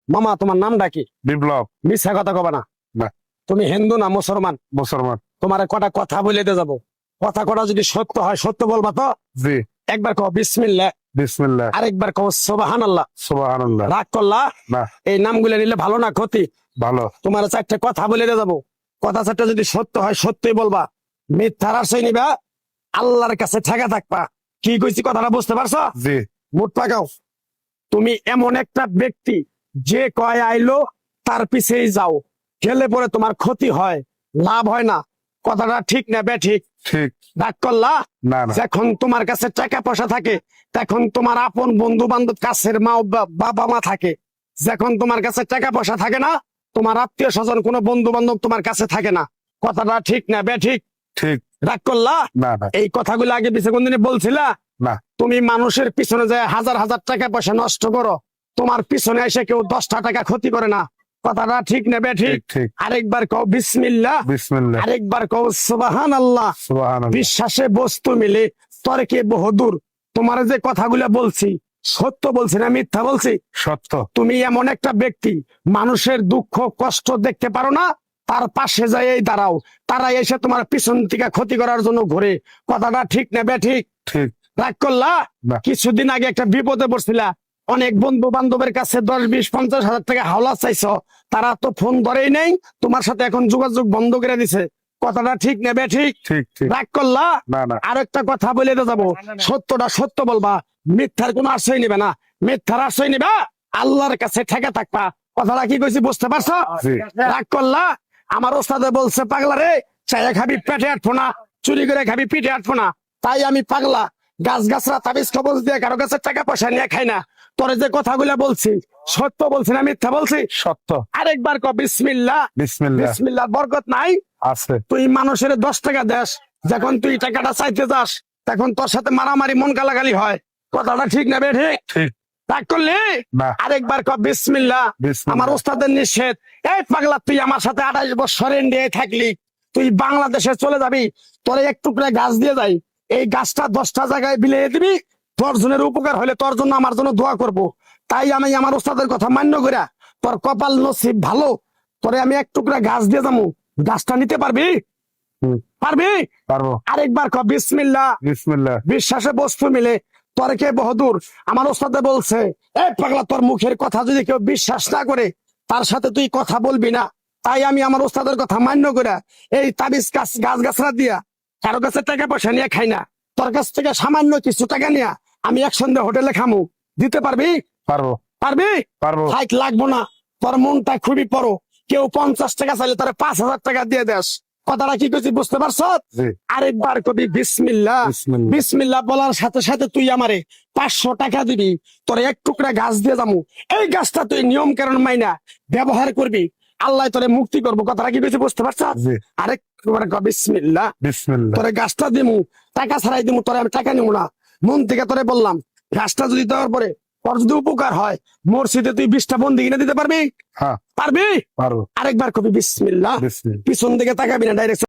মামা তোমার নামটা কি? বিপ্লব। মিথ্যা কথা কবা না। না। তুমি হিন্দু না মুসলমান? মুসলমান। তোমার কটা কথা বলে দিয়ে যাবো, কথা কটা যদি সত্য হয় সত্য বলবা তো? জি। একবার কও বিসমিল্লাহ, বিসমিল্লাহ। আরেকবার কও সুবহানাল্লাহ। সুবহানাল্লাহ। রাগ করলা? না। এই নামগুলো নিলে ভালো না ক্ষতি? ভালো। তোমার চারটে কথা বলে দিয়ে যাবো, কথা চারটা যদি সত্য হয় সত্যই বলবা, মিথ্যার আশ্রয় নিবা, আল্লাহর কাছে ঠেকা থাকবা। কি কইছি কথাটা বুঝতে পারছো? জি। মুঠ পাকাও। তুমি এমন একটা ব্যক্তি যে কয় আইলো তার পিছেই যাও, গেলে পরে তোমার ক্ষতি হয়, লাভ হয় না। কথাটা ঠিক না বেঠিক? ঠিক। রাগ করলা? না না। যখন তোমার কাছে টাকা পয়সা থাকে তখন তোমার আপন বন্ধু বান্ধব, কাছের মা বাবা মা থাকে। যখন তোমার কাছে টাকা পয়সা থাকে না, তোমার আত্মীয় স্বজন কোনো বন্ধু বান্ধব তোমার কাছে থাকে না। কথাটা ঠিক না বেঠিক? ঠিক। রাগ করলা? না না। এই কথাগুলো আগে পিছে কোনদিন বলছিলা? না। তুমি মানুষের পিছনে যায় হাজার হাজার টাকা পয়সা নষ্ট করো, তোমার পিছনে এসে কেউ 10টা টাকা ক্ষতি করে না। কথাটা ঠিক না বেঠিক? ঠিক ঠিক। আরেকবার কও বিসমিল্লাহ, বিসমিল্লাহ। আরেকবার কও সুবহানাল্লাহ। সুবহানাল্লাহ। বিশ্বাসে বস্তু মিলে তর্কে বহুদূর। তোমার যে কথাগুলো বলছি সত্য বলছি না মিথ্যা বলছি? সত্য। তুমি এমন একটা ব্যক্তি, মানুষের দুঃখ কষ্ট দেখতে পারো না, তার পাশে যাই দাঁড়াও, তারা এসে তোমার পিছন থেকে ক্ষতি করার জন্য ঘুরে। কথাটা ঠিক না বেঠিক? ঠিক। রাগ করলা? না। কিছুদিন আগে একটা বিপদে পড়ছিলা, অনেক বন্ধু বান্ধবের কাছে 10, 20, 50 হাজার টাকা হাওলা চাইছো, তারা তো ফোন ধরেই নেই, তোমার সাথে এখন যোগাযোগ বন্ধ করে দিছে। কথাটা ঠিক না বেঠিক? ঠিক ঠিক। রাগ করলা? না না। আরেকটা কথা বলে দিয়ে যাবো, সত্যটা সত্য বলবা, মিথ্যার কোনো আশ্রয় নিবে না। মিথ্যার আশ্রয় নিবা, আল্লাহর কাছে ঠেকে থাকবা। কথাটা কি কইছি বুঝতে পারছো? জি। রাগ করলা? আমার ওস্তাদে বলছে পাগলা রে, চাইয়া খাবি পেটে আটবো না, চুরি করে খাবি পিঠে আটবো না। তাই আমি পাগলা, গাছ গাছরা তাবিজ কবজ দিয়ে কারো কাছে টাকা পয়সা নিয়ে খাই না। তোরে যে কথাগুলো বলছি সত্য বলছি না মিথ্যা বলছি? সত্য। আরেকবার ক বিসমিল্লাহ। বিসমিল্লাহ। বিসমিল্লাহর বরকত নাই? আছে। তুই মানুষের 10 টাকা দেস, যখন তুই টাকাটা চাইতে যাস তখন তোর সাথে মারামারি মন গালাগালি হয়। কথাটা ঠিক না বেঠিক? ঠিক। রাগ করলি? না। আরেকবার ক বিসমিল্লাহ। বিসমিল্লাহ। আমার ওস্তাদের নিষেধ। এই পাগলা, তুই আমার সাথে 28 বছর ইন্ডিয়ায় থাকলি, তুই বাংলাদেশে চলে যাবি, তোরে এক টুকরা গাছ দিয়ে যাই, এই গাছটা 10টা জায়গায় বিলিয়ে দিবি, তোর জনের উপকার হলে তোর জন্য আমার জন্য দোয়া করব। তাই আমি আমার ওস্তাদের কথা মান্য কইরা, তোর কপাল নসিব ভালো, তোরে আমি এক টুকরা গাছ দিয়ে যাবো, গাছটা নিতে পারবি? হুম। পারবি? পারবো। আরেকবার ক বিসমিল্লাহ। বিসমিল্লাহ। বিশ্বাসে বস্তু মিলে তর্কে বহুদূর। আমার ওস্তাদে বলছে, এই পাগলা, তোর মুখের কথা যদি কেউ বিশ্বাস না করে তার সাথে তুই কথা বলবি না। তাই আমি আমার ওস্তাদের কথা মান্য করে এই তাবিজ গাছ গাছরা দিয়া কারো কাছে টাকা পয়সা নিয়ে খাই না। তোর কাছ থেকে সামান্য কিছু টাকা নিয়ে আমি একসঙ্গে হোটেলে খামু, দিতে পারবি? পারবো। পারবি? পারবো। হাইট লাগবো না, তোর মনটা খুবই বড়। কেউ 50 টাকা চাইলে তার 5,000 টাকা দিয়ে দেস। কথাটা কি করছি বুঝতে পারছ? জি। আরেকবার কবি বিসমিল্লাহ। বিসমিল্লাহ। বিসমিল্লাহ বলার সাথে সাথে তুই আমারে 500 টাকা দিবি, তোর এক টুকরা গাছ দিয়ে যাবো। এই গাছটা তুই নিয়ম কারণ মাইনা ব্যবহার করবি, আল্লাহ তোরে মুক্তি করবো। কথাটা কি কইছি বুঝতে পারছ? জি। আরেকবার ক বিসমিল্লাহ। বিসমিল্লাহ। তোরে গাছটা দিমু, টাকা ছাড়াই দিমু, তোরে আমি টাকা নিবো না, মন থেকে তোরে বললাম। গাছটা যদি দেওয়ার পরে তোর যদি উপকার হয়, মসজিদে তুই 20টা বন্দি কিনে দিতে পারবি? হ্যাঁ পারবি? পারবো। আরেকবার কবি বিসমিল্লাহ। বিসমিল্লাহ। পিছন দিকে তাকাবি না, ডাইরেক্ট